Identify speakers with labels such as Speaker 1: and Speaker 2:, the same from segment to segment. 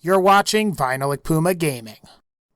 Speaker 1: You're watching VinylicPumaGaming.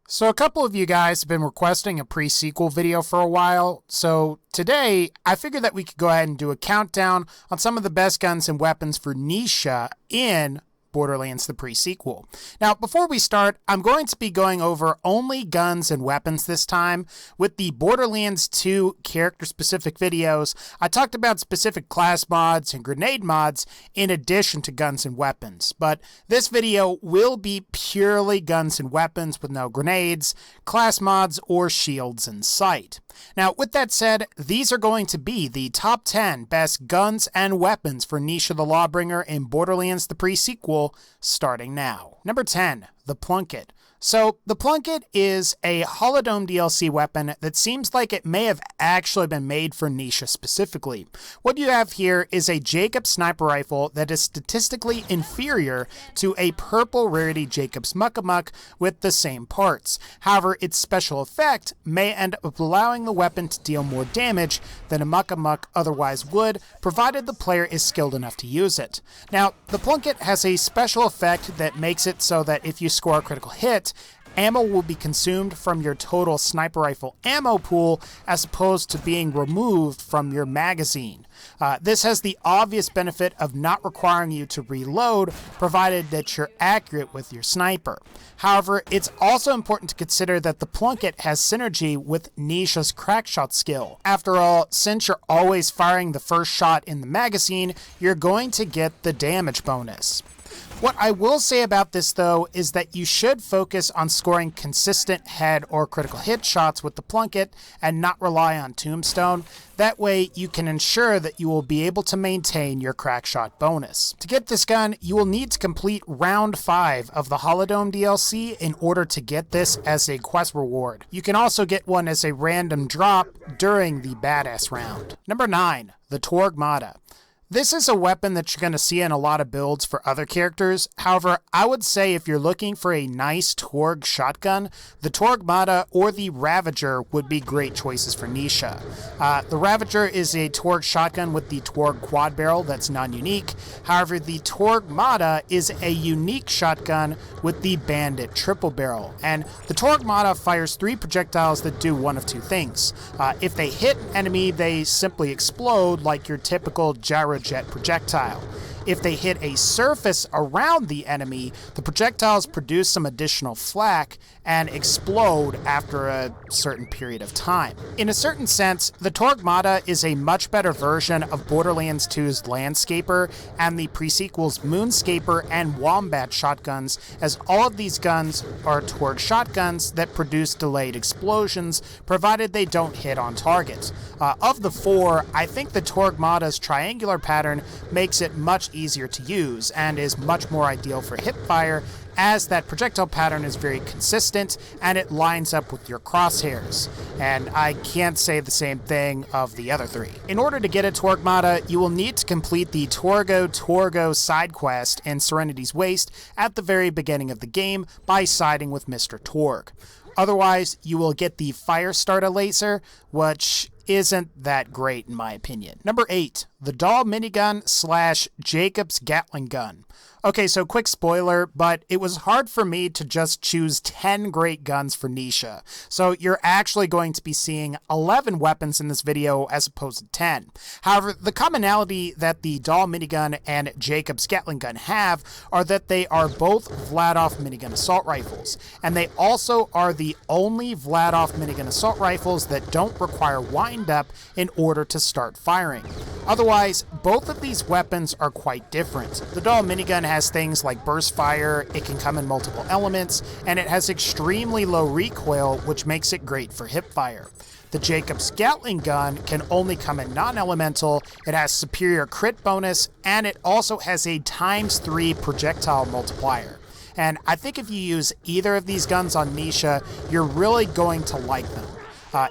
Speaker 1: So a couple of you guys have been requesting a pre-sequel video for a while, so today I figured that we could go ahead and do a countdown on some of the best guns and weapons for Nisha in Borderlands the pre-sequel. Now, before we start, I'm going to be going over only guns and weapons this time. With the Borderlands 2 character-specific videos, I talked about specific class mods and grenade mods in addition to guns and weapons. But this video will be purely guns and weapons with no grenades, class mods, or shields in sight. Now, with that said, these are going to be the top 10 best guns and weapons for Nisha The Lawbringer in Borderlands the pre-sequel, starting now. Number 10, the Plunkett. So, the Plunkett is a Holodome DLC weapon that seems like it may have actually been made for Nisha specifically. What you have here is a Jacobs sniper rifle that is statistically inferior to a purple rarity Jacobs Muck-a-Muck with the same parts. However, its special effect may end up allowing the weapon to deal more damage than a Muck-a-Muck otherwise would, provided the player is skilled enough to use it. Now, the Plunkett has a special effect that makes it so that if you score a critical hit, ammo will be consumed from your total sniper rifle ammo pool as opposed to being removed from your magazine. This has the obvious benefit of not requiring you to reload, provided that you're accurate with your sniper. However, it's also important to consider that the Plunkett has synergy with Nisha's crackshot skill. After all, since you're always firing the first shot in the magazine, you're going to get the damage bonus. What I will say about this, though, is that you should focus on scoring consistent head or critical hit shots with the Plunkett and not rely on Tombstone. That way, you can ensure that you will be able to maintain your crackshot bonus. To get this gun, you will need to complete Round 5 of the Holodome DLC in order to get this as a quest reward. You can also get one as a random drop during the Badass round. Number 9, the Torquemada. This is a weapon that you're going to see in a lot of builds for other characters. However, I would say if you're looking for a nice Torg shotgun, the Torquemada or the Ravager would be great choices for Nisha. The Ravager is a Torg shotgun with the Torg quad barrel that's non-unique. However, the Torquemada is a unique shotgun with the Bandit triple barrel. And the Torquemada fires 3 projectiles that do one of 2 things. If they hit an enemy, they simply explode like your typical gyrojet projectile. If they hit a surface around the enemy, the projectiles produce some additional flak and explode after a certain period of time. In a certain sense, the Torquemada is a much better version of Borderlands 2's Landscaper and the pre-sequel's Moonscaper and Wombat shotguns, as all of these guns are Torg shotguns that produce delayed explosions, provided they don't hit on target. Of the 4, I think the Torquemada's triangular pattern makes it much easier to use and is much more ideal for hipfire, as that projectile pattern is very consistent and it lines up with your crosshairs. And I can't say the same thing of the other 3. In order to get a Torquemada, you will need to complete the Torgo side quest in Serenity's Waste at the very beginning of the game by siding with Mr. Torg. Otherwise, you will get the Firestarter laser, which isn't that great in my opinion. Number 8, the Dahl Minigun / Jacobs Gatling gun. Okay, so quick spoiler, but it was hard for me to just choose 10 great guns for Nisha. So you're actually going to be seeing 11 weapons in this video as opposed to 10. However, the commonality that the Dahl Minigun and Jacobs Gatling gun have are that they are both Vladof minigun assault rifles. And they also are the only Vladof minigun assault rifles that don't require wind-up in order to start firing. Otherwise, both of these weapons are quite different. The Dahl Minigun has things like burst fire, it can come in multiple elements, and it has extremely low recoil, which makes it great for hipfire. The Jacobs Gatling gun can only come in non-elemental, it has superior crit bonus, and it also has a ×3 projectile multiplier. And I think if you use either of these guns on Nisha, you're really going to like them.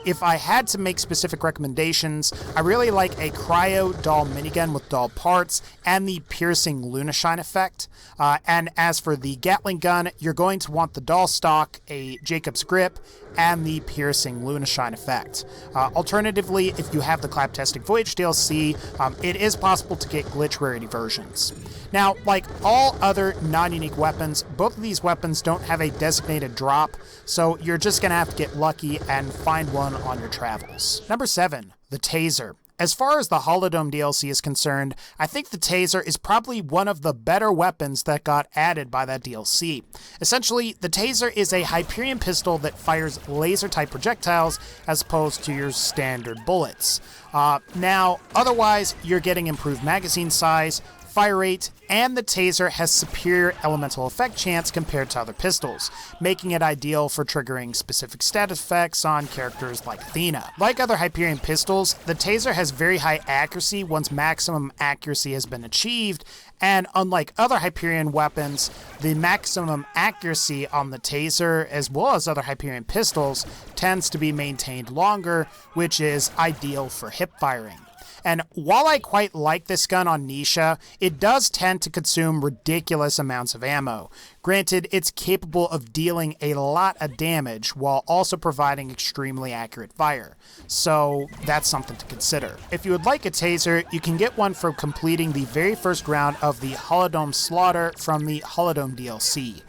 Speaker 1: If I had to make specific recommendations, I really like a Cryo Dahl minigun with Dahl parts and the piercing Lunashine effect. And as for the Gatling gun, you're going to want the Dahl stock, a Jacobs grip, and the piercing Lunashine effect. Alternatively, if you have the Clap Testing Voyage DLC, it is possible to get glitch rarity versions. Now, like all other non-unique weapons, both of these weapons don't have a designated drop, so you're just going to have to get lucky and find one on your travels. Number 7, the Taser. As far as the Holodome DLC is concerned, I think the Taser is probably one of the better weapons that got added by that DLC. Essentially, the Taser is a Hyperion pistol that fires laser-type projectiles as opposed to your standard bullets. Now, otherwise, you're getting improved magazine size, fire rate, and the Taser has superior elemental effect chance compared to other pistols, making it ideal for triggering specific stat effects on characters like Athena. Like other Hyperion pistols, the Taser has very high accuracy once maximum accuracy has been achieved, and unlike other Hyperion weapons, the maximum accuracy on the Taser, as well as other Hyperion pistols, tends to be maintained longer, which is ideal for hip firing. And while I quite like this gun on Nisha, it does tend to consume ridiculous amounts of ammo. Granted, it's capable of dealing a lot of damage while also providing extremely accurate fire. So that's something to consider. If you would like a Taser, you can get one for completing the very first round of the Holodome Slaughter from the Holodome DLC.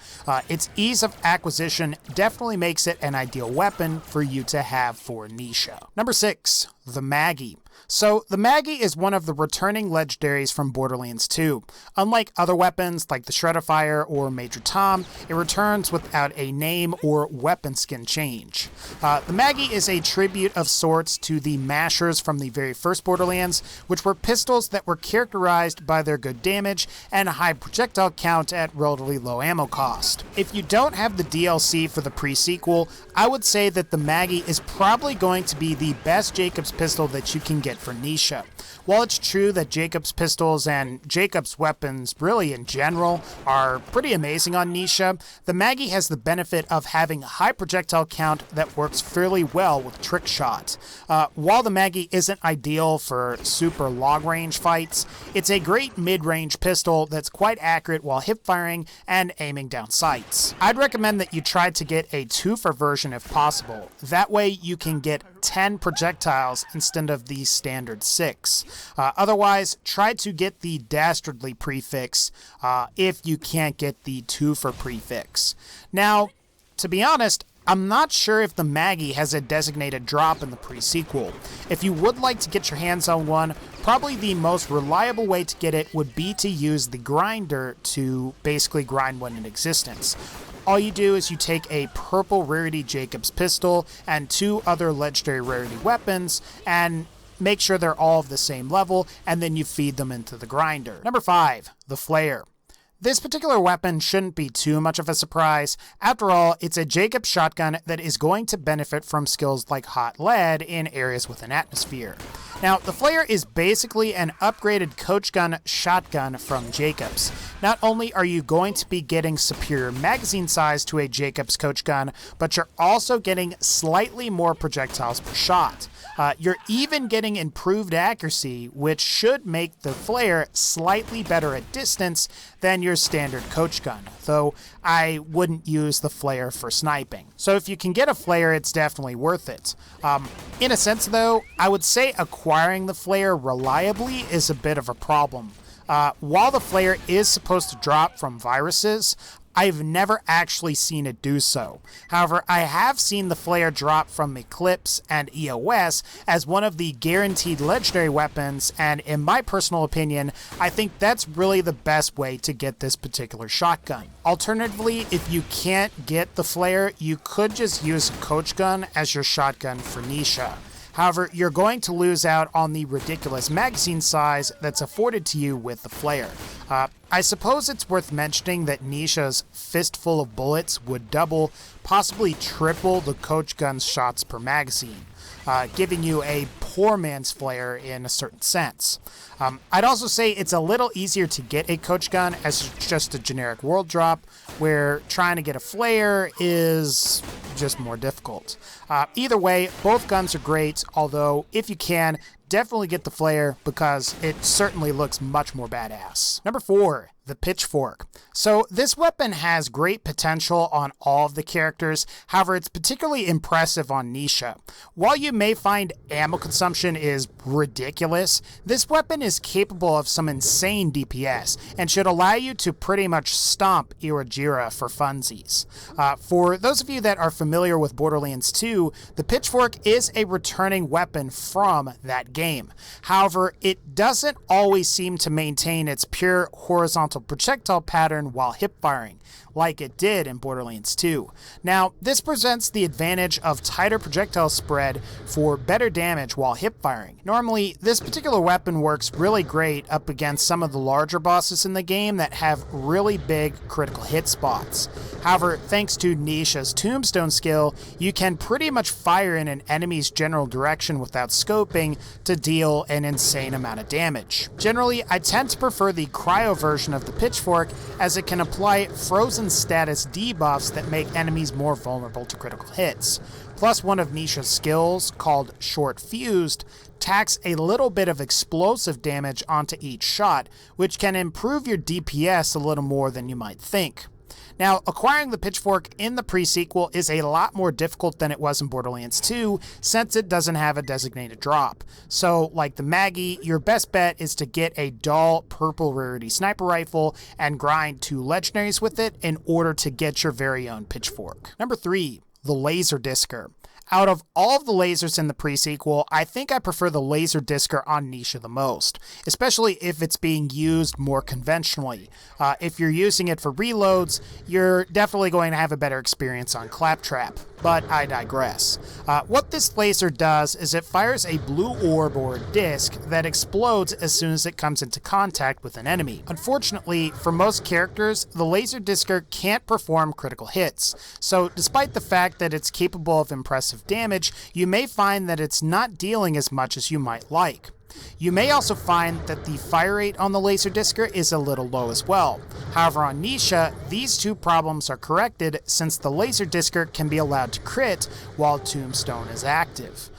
Speaker 1: Its ease of acquisition definitely makes it an ideal weapon for you to have for Nisha. Number 6, the Maggie. So, the Maggie is one of the returning legendaries from Borderlands 2. Unlike other weapons like the Shredder Fire or Major Tom, it returns without a name or weapon skin change. The Maggie is a tribute of sorts to the Mashers from the very first Borderlands, which were pistols that were characterized by their good damage and a high projectile count at relatively low ammo cost. If you don't have the DLC for the pre-sequel, I would say that the Maggie is probably going to be the best Jacobs pistol that you can get for Nisha. While it's true that Jacobs pistols and Jacobs weapons really in general are pretty amazing on Nisha, the Maggie has the benefit of having a high projectile count that works fairly well with trick shot. While the Maggie isn't ideal for super long range fights, it's a great mid-range pistol that's quite accurate while hip firing and aiming down sights. I'd recommend that you try to get a 2-for version if possible. That way you can get 10 projectiles instead of the standard 6. Otherwise, try to get the Dastardly prefix if you can't get the 2-for prefix. Now, to be honest, I'm not sure if the Maggie has a designated drop in the pre-sequel. If you would like to get your hands on one, probably the most reliable way to get it would be to use the grinder to basically grind one in existence. All you do is you take a purple rarity Jacobs pistol and 2 other legendary rarity weapons and make sure they're all of the same level, and then you feed them into the grinder. Number 5, the Flair. This particular weapon shouldn't be too much of a surprise. After all, it's a Jacobs shotgun that is going to benefit from skills like Hot Lead in areas with an atmosphere. Now, the Flair is basically an upgraded coach gun shotgun from Jacobs. Not only are you going to be getting superior magazine size to a Jacobs coach gun, but you're also getting slightly more projectiles per shot. You're even getting improved accuracy, which should make the Flair slightly better at distance than your standard coach gun, though I wouldn't use the Flair for sniping. So if you can get a Flair, it's definitely worth it. In a sense, though, I would say acquiring the Flair reliably is a bit of a problem. While the Flair is supposed to drop from viruses, I've never actually seen it do so. However, I have seen the Flair drop from Eclipse and EOS as one of the guaranteed legendary weapons, and in my personal opinion, I think that's really the best way to get this particular shotgun. Alternatively, if you can't get the Flair, you could just use a coach gun as your shotgun for Nisha. However, you're going to lose out on the ridiculous magazine size that's afforded to you with the Flair. I suppose it's worth mentioning that Nisha's fistful of bullets would double, possibly triple the coach gun's shots per magazine, giving you a poor man's Flair in a certain sense. I'd also say it's a little easier to get a coach gun as just a generic world drop, where trying to get a Flair is just more difficult. Either way, both guns are great, although if you can, definitely get the Flair because it certainly looks much more badass. Number 4. The Pitchfork. So this weapon has great potential on all of the characters, however it's particularly impressive on Nisha. While you may find ammo consumption is ridiculous, this weapon is capable of some insane DPS and should allow you to pretty much stomp Iwajira for funsies. For those of you that are familiar with Borderlands 2, the Pitchfork is a returning weapon from that game. However, it doesn't always seem to maintain its pure horizontal projectile pattern while hip firing, like it did in Borderlands 2. Now, this presents the advantage of tighter projectile spread for better damage while hip firing. Normally, this particular weapon works really great up against some of the larger bosses in the game that have really big critical hit spots. However, thanks to Nisha's tombstone skill, you can pretty much fire in an enemy's general direction without scoping to deal an insane amount of damage. Generally, I tend to prefer the cryo version of the Pitchfork as it can apply frozen status debuffs that make enemies more vulnerable to critical hits. Plus, one of Nisha's skills, called Short Fused, tacks a little bit of explosive damage onto each shot, which can improve your DPS a little more than you might think. Now, acquiring the Pitchfork in the pre-sequel is a lot more difficult than it was in Borderlands 2, since it doesn't have a designated drop. So, like the Maggie, your best bet is to get a dull purple rarity sniper rifle and grind 2 legendaries with it in order to get your very own Pitchfork. Number 3, the Laser Discer. Out of all of the lasers in the pre-sequel, I think I prefer the Laser Discer on Nisha the most, especially if it's being used more conventionally. If you're using it for reloads, you're definitely going to have a better experience on Claptrap, but I digress. What this laser does is it fires a blue orb or disc that explodes as soon as it comes into contact with an enemy. Unfortunately, for most characters, the Laser Discer can't perform critical hits, so despite the fact that it's capable of impressive damage, you may find that it's not dealing as much as you might like. You may also find that the fire rate on the Laser Discer is a little low as well. However, on Nisha, these two problems are corrected since the Laser Discer can be allowed to crit while Tombstone is active.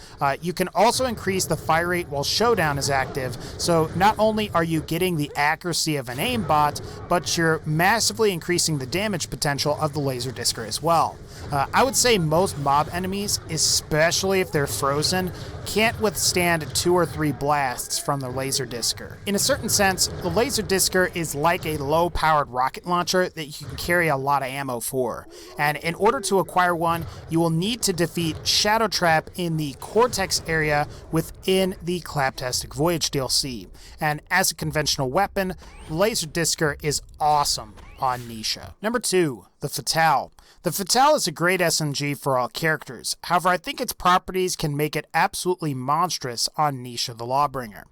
Speaker 1: You can also increase the fire rate while Showdown is active, so not only are you getting the accuracy of an aimbot, but you're massively increasing the damage potential of the Laser Discer as well. I would say most mob enemies, especially if they're frozen, can't withstand 2 or 3 blasts from the Laser Discer. In a certain sense, the Laser Discer is like a low-powered rocket launcher that you can carry a lot of ammo for, and in order to acquire one, you will need to defeat Shadow Trap in the Cortex area within the Claptastic Voyage DLC, and as a conventional weapon, the Laser Discer is awesome on Nisha. Number 2, the Fatale. The Fatale is a great SMG for all characters, however I think its properties can make it absolutely monstrous on Nisha The Lawbringer.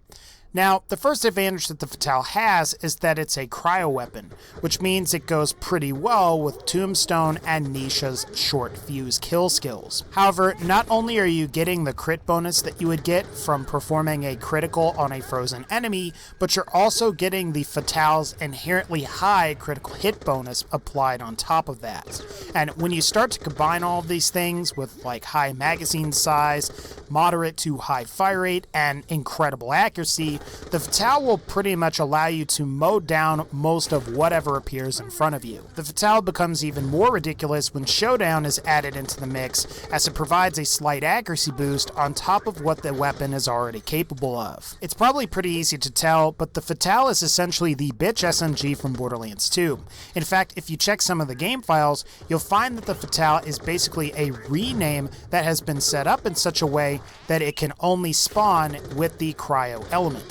Speaker 1: Now, the first advantage that the Fatale has is that it's a cryo weapon, which means it goes pretty well with Tombstone and Nisha's short fuse kill skills. However, not only are you getting the crit bonus that you would get from performing a critical on a frozen enemy, but you're also getting the Fatale's inherently high critical hit bonus applied on top of that. And when you start to combine all of these things with like high magazine size, moderate to high fire rate, and incredible accuracy, the Fatale will pretty much allow you to mow down most of whatever appears in front of you. The Fatale becomes even more ridiculous when Showdown is added into the mix, as it provides a slight accuracy boost on top of what the weapon is already capable of. It's probably pretty easy to tell, but the Fatale is essentially the bitch SMG from Borderlands 2. In fact, if you check some of the game files, you'll find that the Fatale is basically a rename that has been set up in such a way that it can only spawn with the cryo element.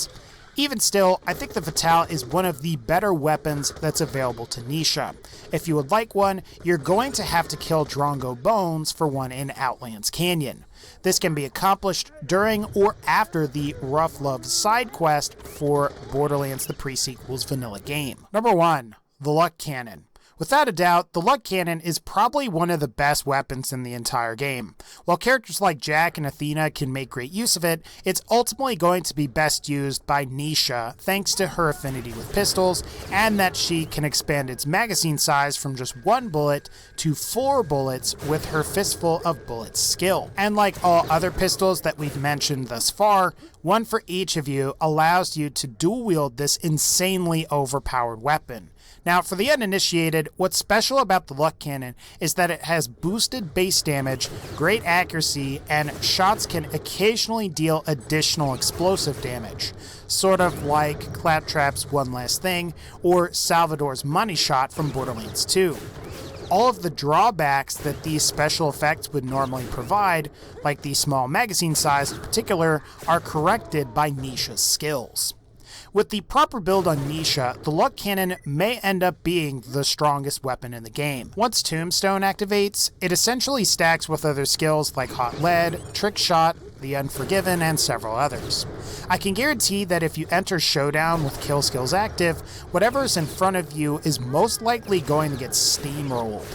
Speaker 1: Even still, I think the Fatale is one of the better weapons that's available to Nisha. If you would like one, you're going to have to kill Drongo Bones for one in Outlands Canyon. This can be accomplished during or after the Rough Love side quest for Borderlands the pre-sequel's vanilla game. Number 1, the Luck Cannon. Without a doubt, the luck cannon is probably one of the best weapons in the entire game. While characters like Jack and Athena can make great use of it, it's ultimately going to be best used by Nisha thanks to her affinity with pistols, and that she can expand its magazine size from just 1 bullet to 4 bullets with her fistful of bullets skill. And like all other pistols that we've mentioned thus far, one for each of you allows you to dual wield this insanely overpowered weapon. Now, for the uninitiated, what's special about the luck cannon is that it has boosted base damage, great accuracy, and shots can occasionally deal additional explosive damage, sort of like Claptrap's One Last Thing or Salvador's Money Shot from Borderlands 2. All of the drawbacks that these special effects would normally provide, like the small magazine size in particular, are corrected by Nisha's skills. With the proper build on Nisha, the luck cannon may end up being the strongest weapon in the game. Once Tombstone activates, it essentially stacks with other skills like Hot Lead, Trick Shot, The Unforgiven, and several others. I can guarantee that if you enter Showdown with kill skills active, whatever is in front of you is most likely going to get steamrolled.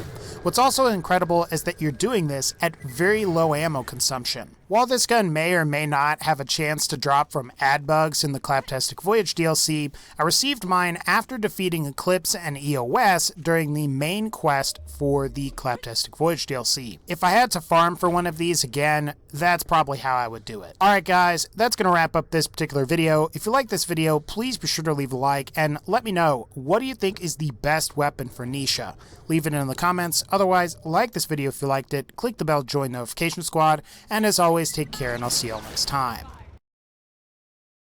Speaker 1: What's also incredible is that you're doing this at very low ammo consumption. While this gun may or may not have a chance to drop from ad bugs in the Claptastic Voyage DLC, I received mine after defeating Eclipse and EOS during the main quest for the Claptastic Voyage DLC. If I had to farm for one of these again, that's probably how I would do it. Alright guys, that's going to wrap up this particular video. If you like this video, please be sure to leave a like and let me know, what do you think is the best weapon for Nisha? Leave it in the comments. Otherwise, like this video if you liked it, click the bell to join Notification Squad, and as always, take care and I'll see you all next time.